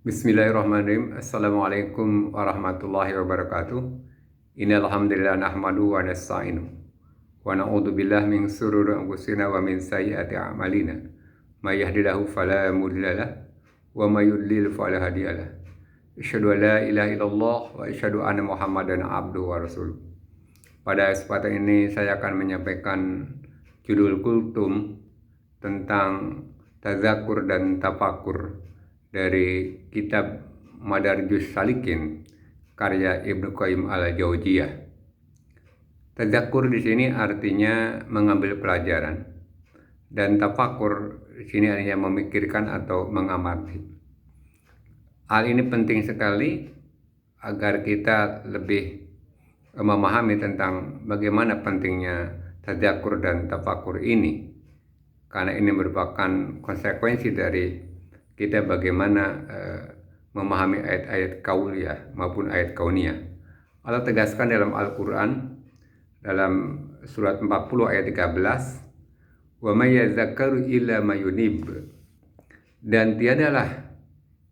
Bismillahirrahmanirrahim. Assalamualaikum warahmatullahi wabarakatuh. Innal hamdalillah nahmadu wa nasta'inu wa na'udzu billahi min shururi anfusina wa min sayyiati a'malina. May yahdihillahu fala mudhillalah wa may yudlil fala hadiyalah. Asyhadu an la ilaha illallah wa asyhadu anna Muhammadan abduhu wa rasuluh. Pada kesempatan ini saya akan menyampaikan judul kultum tentang tazakur dan tafakur dari kitab Madarijus Salikin karya Ibnu Qayyim al-Jauziyah. Tazakur di sini artinya mengambil pelajaran dan tafakur di sini artinya memikirkan atau mengamati. Hal ini penting sekali agar kita lebih memahami tentang bagaimana pentingnya tazakur dan tafakur ini, karena ini merupakan konsekuensi dari kita bagaimana memahami ayat-ayat kauliyah maupun ayat kauniyah. Allah tegaskan dalam Al-Quran dalam surat 40 ayat 13, wa may yadzakkaru illa may yunib, dan tiadalah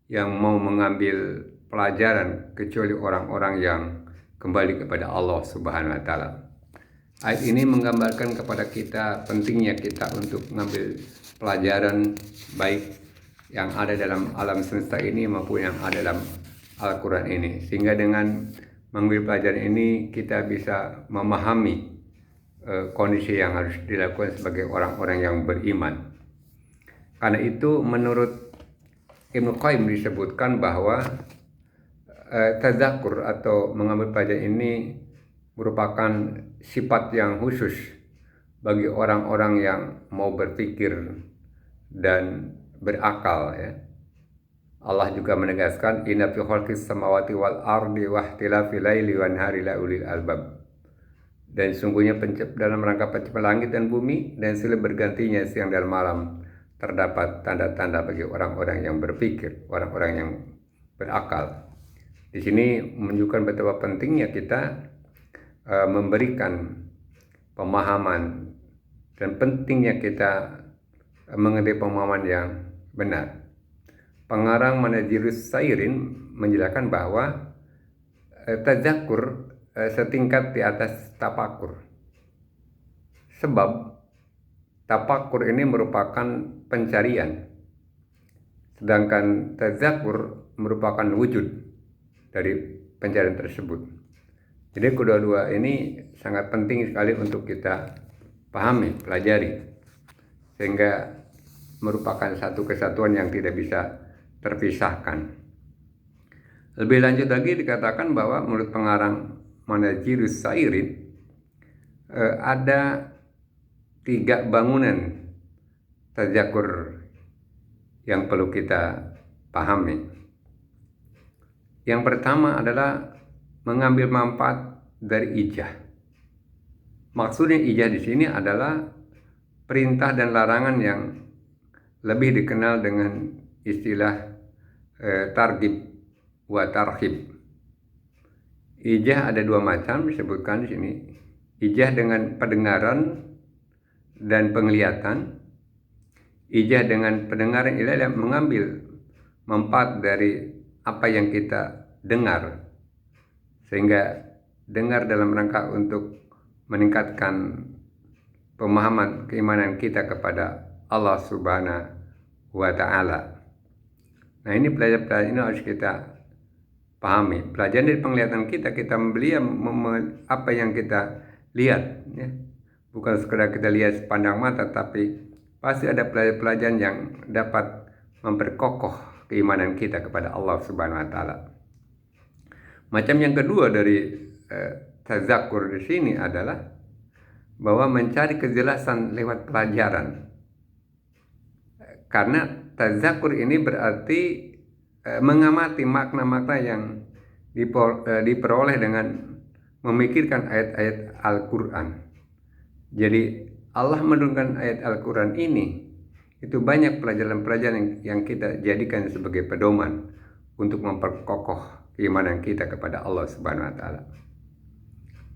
yang mau mengambil pelajaran kecuali orang-orang yang kembali kepada Allah Subhanahu wa taala. Ayat ini menggambarkan kepada kita pentingnya kita untuk mengambil pelajaran baik yang ada dalam alam semesta ini maupun yang ada dalam Al-Quran ini, sehingga dengan mengambil pelajaran ini kita bisa memahami kondisi yang harus dilakukan sebagai orang-orang yang beriman. Karena itu menurut Ibnu Qayyim disebutkan bahwa tazakur atau mengambil pelajaran ini merupakan sifat yang khusus bagi orang-orang yang mau berpikir dan berakal, ya. Allah juga menegaskan inna fi khalqis samawati wal ardi wa ikhtilafil laili wan nahari la ulil albab, dan sungguhnya dalam rangka penciptaan langit dan bumi dan silih bergantinya siang dan malam terdapat tanda-tanda bagi orang-orang yang berpikir, orang-orang yang berakal. Di sini menunjukkan betapa pentingnya kita memberikan pemahaman dan pentingnya kita mengerti pemahaman yang benar. Pengarang Madarijus Salikin menjelaskan bahwa tazakur setingkat di atas tafakur. Sebab tafakur ini merupakan pencarian, sedangkan tazakur merupakan wujud dari pencarian tersebut. Jadi kedua-dua ini sangat penting sekali untuk kita pahami, pelajari, sehingga merupakan satu kesatuan yang tidak bisa terpisahkan. Lebih lanjut lagi dikatakan bahwa menurut pengarang Madarijus Salikin ada 3 bangunan tazakur yang perlu kita pahami. Yang pertama adalah mengambil manfaat dari ijah. Maksudnya ijah di sini adalah perintah dan larangan yang lebih dikenal dengan istilah targhib wa tarhib. Ijah ada 2 macam disebutkan di sini. Ijah dengan pendengaran dan penglihatan. Ijah dengan pendengaran ialah mengambil manfaat dari apa yang kita dengar, sehingga dengar dalam rangka untuk meningkatkan pemahaman keimanan kita kepada Allah Subhanahu wa ta'ala. Nah, ini pelajaran ini harus kita pahami. Pelajaran dari penglihatan kita melihat apa yang kita lihat, ya. Bukan sekedar kita lihat sepandang mata, tapi pasti ada pelajaran yang dapat memperkokoh keimanan kita kepada Allah Subhanahu wa ta'ala. Macam yang kedua dari tazakur di sini adalah bahwa mencari kejelasan lewat pelajaran. Karena tazakur ini berarti mengamati makna-makna yang diperoleh dengan memikirkan ayat-ayat Al-Quran. Jadi Allah menurunkan ayat Al-Quran ini, itu banyak pelajaran-pelajaran yang kita jadikan sebagai pedoman untuk memperkokoh keimanan kita kepada Allah Subhanahu wa ta'ala.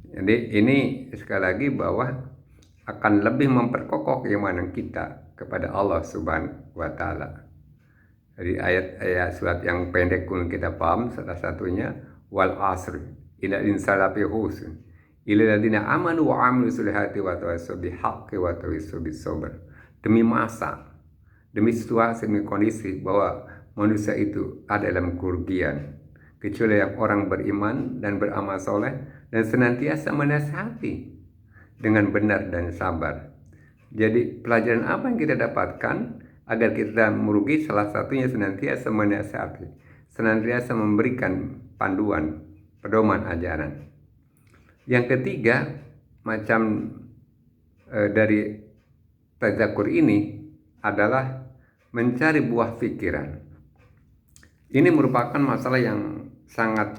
Jadi ini sekali lagi bahwa akan lebih memperkokoh keimanan kita kepada Allah Subhanahu wa ta'ala. Dari ayat-ayat surat yang pendek pun kita paham, salah satunya wal asri innal insana lafi khusr illa alladziina amanu wa 'amilus solihati wa tawassaw bil haqqi wa tawassaw bis sabr. Demi masa, demi situasi, demi kondisi bahwa manusia itu ada dalam kerugian kecuali yang orang beriman dan beramal soleh dan senantiasa menasihati dengan benar dan sabar. Jadi pelajaran apa yang kita dapatkan agar kita merugi? Salah satunya senantiasa menasihati, senantiasa memberikan panduan, pedoman ajaran. Yang ketiga, macam dari tadzakur ini adalah mencari buah pikiran. Ini merupakan masalah yang sangat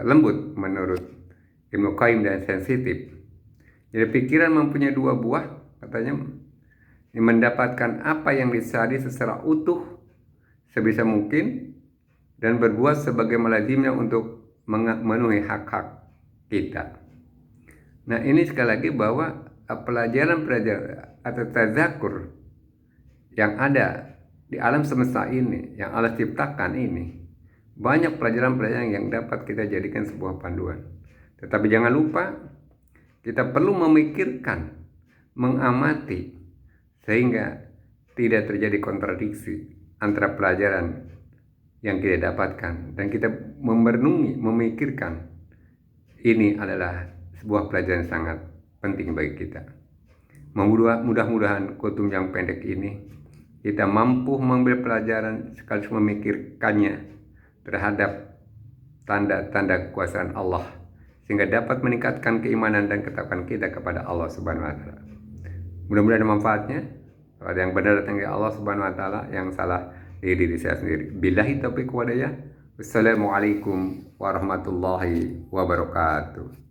lembut menurut Ibnu Qayyim dan sensitif. Jadi pikiran mempunyai dua buah, katanya mendapatkan apa yang disadi secara utuh sebisa mungkin dan berbuat sebagai lazimnya untuk memenuhi hak-hak kita. Nah, ini sekali lagi bahwa pelajaran-pelajaran atau tadzakur yang ada di alam semesta ini, yang Allah ciptakan ini, banyak pelajaran-pelajaran yang dapat kita jadikan sebuah panduan. Tetapi jangan lupa, kita perlu memikirkan, mengamati, sehingga tidak terjadi kontradiksi antara pelajaran yang kita dapatkan dan kita merenungi, memikirkan. Ini adalah sebuah pelajaran sangat penting bagi kita. Mudah-mudahan kutum yang pendek ini kita mampu mengambil pelajaran sekaligus memikirkannya terhadap tanda-tanda kekuasaan Allah, sehingga dapat meningkatkan keimanan dan ketakwaan kita kepada Allah Subhanahu wa taala. Mudah-mudahan manfaatnya. Kalau ada yang benar datang dari Allah Subhanahu wa taala, yang salah dari diri saya sendiri. Billahi taufiq wa hidayah. Wassalamualaikum warahmatullahi wabarakatuh.